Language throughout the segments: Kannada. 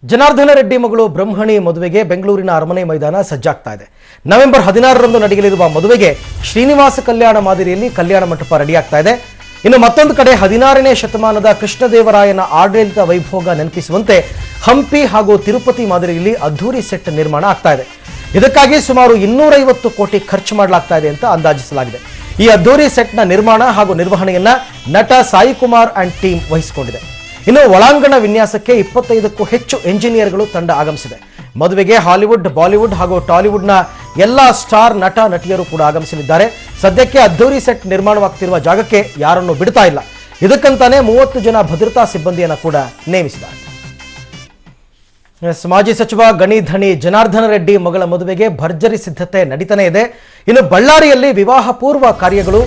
ಜನಾರ್ದನ ರೆಡ್ಡಿ ಮಗಳು ಬ್ರಹ್ಮಣಿ ಮದುವೆಗೆ ಬೆಂಗಳೂರಿನ ಅರಮನೆ ಮೈದಾನ ಸಜ್ಜಾಗ್ತಾ ಇದೆ. ನವೆಂಬರ್ 16ರಂದು ನಡೆಯಲಿರುವ ಮದುವೆಗೆ ಶ್ರೀನಿವಾಸ ಕಲ್ಯಾಣ ಮಾದರಿಯಲ್ಲಿ ಕಲ್ಯಾಣ ಮಂಟಪ ರೆಡಿಯಾಗ್ತಾ ಇದೆ. ಇನ್ನು ಮತ್ತೊಂದು ಕಡೆ 16ನೇ ಶತಮಾನದ ಕೃಷ್ಣದೇವರಾಯನ ಆಡಳಿತ ವೈಭೋಗ ನೆನಪಿಸುವಂತೆ ಹಂಪಿ ಹಾಗೂ ತಿರುಪತಿ ಮಾದರಿಯಲ್ಲಿ ಅದ್ಧೂರಿ ಸೆಟ್ ನಿರ್ಮಾಣ ಆಗ್ತಾ ಇದೆ. ಇದಕ್ಕಾಗಿ ಸುಮಾರು 250 ಕೋಟಿ ಖರ್ಚು ಮಾಡಲಾಗ್ತಾ ಇದೆ ಅಂತ ಅಂದಾಜಿಸಲಾಗಿದೆ. ಈ ಅದ್ಧೂರಿ ಸೆಟ್ನ ನಿರ್ಮಾಣ ಹಾಗೂ ನಿರ್ವಹಣೆಯನ್ನ ನಟ ಸಾಯಿ ಕುಮಾರ್ ಅಂಡ್ ಟೀಮ್ ವಹಿಸಿಕೊಂಡಿದೆ. ಇನ್ನು ಒಳಾಂಗಣ ವಿನ್ಯಾಸಕ್ಕೆ 25ಕ್ಕೂ ಹೆಚ್ಚು ಎಂಜಿನಿಯರ್ಗಳು ತಂಡ ಆಗಮಿಸಿದೆ. ಮದುವೆಗೆ ಹಾಲಿವುಡ್, ಬಾಲಿವುಡ್ ಹಾಗೂ ಟಾಲಿವುಡ್ನ ಎಲ್ಲಾ ಸ್ಟಾರ್ ನಟ ನಟಿಯರು ಕೂಡ ಆಗಮಿಸಲಿದ್ದಾರೆ. ಸದ್ಯಕ್ಕೆ ಅದ್ಧೂರಿ ಸೆಟ್ ನಿರ್ಮಾಣವಾಗ್ತಿರುವ ಜಾಗಕ್ಕೆ ಯಾರನ್ನು ಬಿಡ್ತಾ ಇಲ್ಲ. ಇದಕ್ಕಂತಾನೆ 30 ಜನ ಭದ್ರತಾ ಸಿಬ್ಬಂದಿಯನ್ನು ಕೂಡ ನೇಮಿಸಿದ್ದಾರೆ. ಮಾಜಿ ಸಚಿವ ಗಣಿ ಧಣಿ ಜನಾರ್ದನ ರೆಡ್ಡಿ ಮಗಳ ಮದುವೆಗೆ ಭರ್ಜರಿ ಸಿದ್ಧತೆ ನಡೀತಾನೆ ಇದೆ. ಇನ್ನು ಬಳ್ಳಾರಿಯಲ್ಲಿ ವಿವಾಹ ಪೂರ್ವ ಕಾರ್ಯಗಳು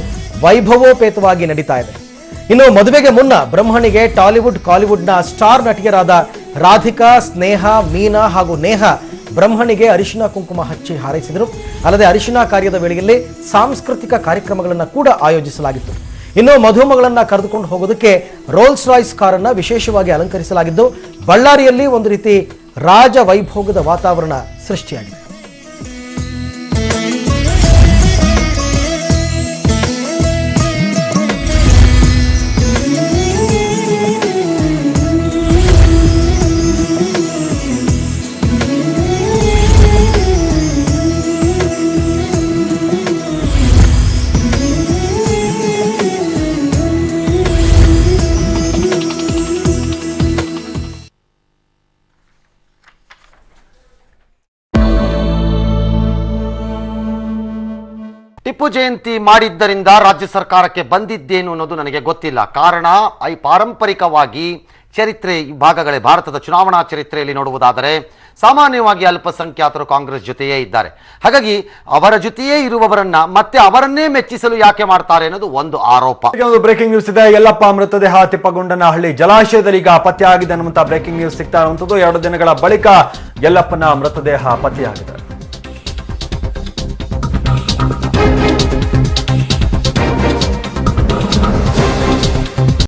ವೈಭವೋಪೇತವಾಗಿ ನಡೀತಾ ಇದೆ. ಇನ್ನು ಮದುವೆಗೆ ಮುನ್ನ ಬ್ರಹ್ಮಣಿಗೆ ಟಾಲಿವುಡ್, ಕಾಲಿವುಡ್ನ ಸ್ಟಾರ್ ನಟಿಯರಾದ ರಾಧಿಕಾ, ಸ್ನೇಹ, ಮೀನಾ ಹಾಗೂ ನೇಹ ಬ್ರಹ್ಮಣಿಗೆ ಅರಿಶಿನ ಕುಂಕುಮ ಹಚ್ಚಿ ಹಾರೈಸಿದರು. ಅಲ್ಲದೆ ಅರಿಶಿನ ಕಾರ್ಯದ ವೇಳೆಯಲ್ಲಿ ಸಾಂಸ್ಕೃತಿಕ ಕಾರ್ಯಕ್ರಮಗಳನ್ನು ಕೂಡ ಆಯೋಜಿಸಲಾಗಿತ್ತು. ಇನ್ನು ಮಧುಮಗಳನ್ನ ಕರೆದುಕೊಂಡು ಹೋಗೋದಕ್ಕೆ ರೋಲ್ಸ್ ರಾಯ್ಸ್ ಕಾರನ್ನ ವಿಶೇಷವಾಗಿ ಅಲಂಕರಿಸಲಾಗಿದ್ದು ಬಳ್ಳಾರಿಯಲ್ಲಿ ಒಂದು ರೀತಿ ರಾಜ ವೈಭೋಗದ ವಾತಾವರಣ ಸೃಷ್ಟಿಯಾಗಿದೆ. ಟಿಪ್ಪು ಜಯಂತಿ ಮಾಡಿದ್ದರಿಂದ ರಾಜ್ಯ ಸರ್ಕಾರಕ್ಕೆ ಬಂದಿದ್ದೇನು ಅನ್ನೋದು ನನಗೆ ಗೊತ್ತಿಲ್ಲ. ಕಾರಣ ಪಾರಂಪರಿಕವಾಗಿ ಚರಿತ್ರೆ ಭಾಗಗಳೇ ಭಾರತದ ಚುನಾವಣಾ ಚರಿತ್ರೆಯಲ್ಲಿ ನೋಡುವುದಾದರೆ ಸಾಮಾನ್ಯವಾಗಿ ಅಲ್ಪಸಂಖ್ಯಾತರು ಕಾಂಗ್ರೆಸ್ ಜೊತೆಯೇ ಇದ್ದಾರೆ. ಹಾಗಾಗಿ ಅವರ ಜೊತೆಯೇ ಇರುವವರನ್ನ ಮತ್ತೆ ಅವರನ್ನೇ ಮೆಚ್ಚಿಸಲು ಯಾಕೆ ಮಾಡ್ತಾರೆ ಅನ್ನೋದು ಒಂದು ಆರೋಪ. ಬ್ರೇಕಿಂಗ್ ನ್ಯೂಸ್ ಇದೆ. ಯಲ್ಲಪ್ಪ ಮೃತದೇಹ ತಿಪ್ಪಗೊಂಡನಹಳ್ಳಿ ಜಲಾಶಯದಲ್ಲಿ ಈಗ ಪತ್ತೆಯಾಗಿದೆ ಅನ್ನುವಂತ ಬ್ರೇಕಿಂಗ್ ನ್ಯೂಸ್ ಸಿಗ್ತಾ ಇರುವಂತದ್ದು. 2 ದಿನಗಳ ಬಳಿಕ ಯಲ್ಲಪ್ಪನ ಮೃತದೇಹ ಪತ್ತೆಯಾಗಿದೆ.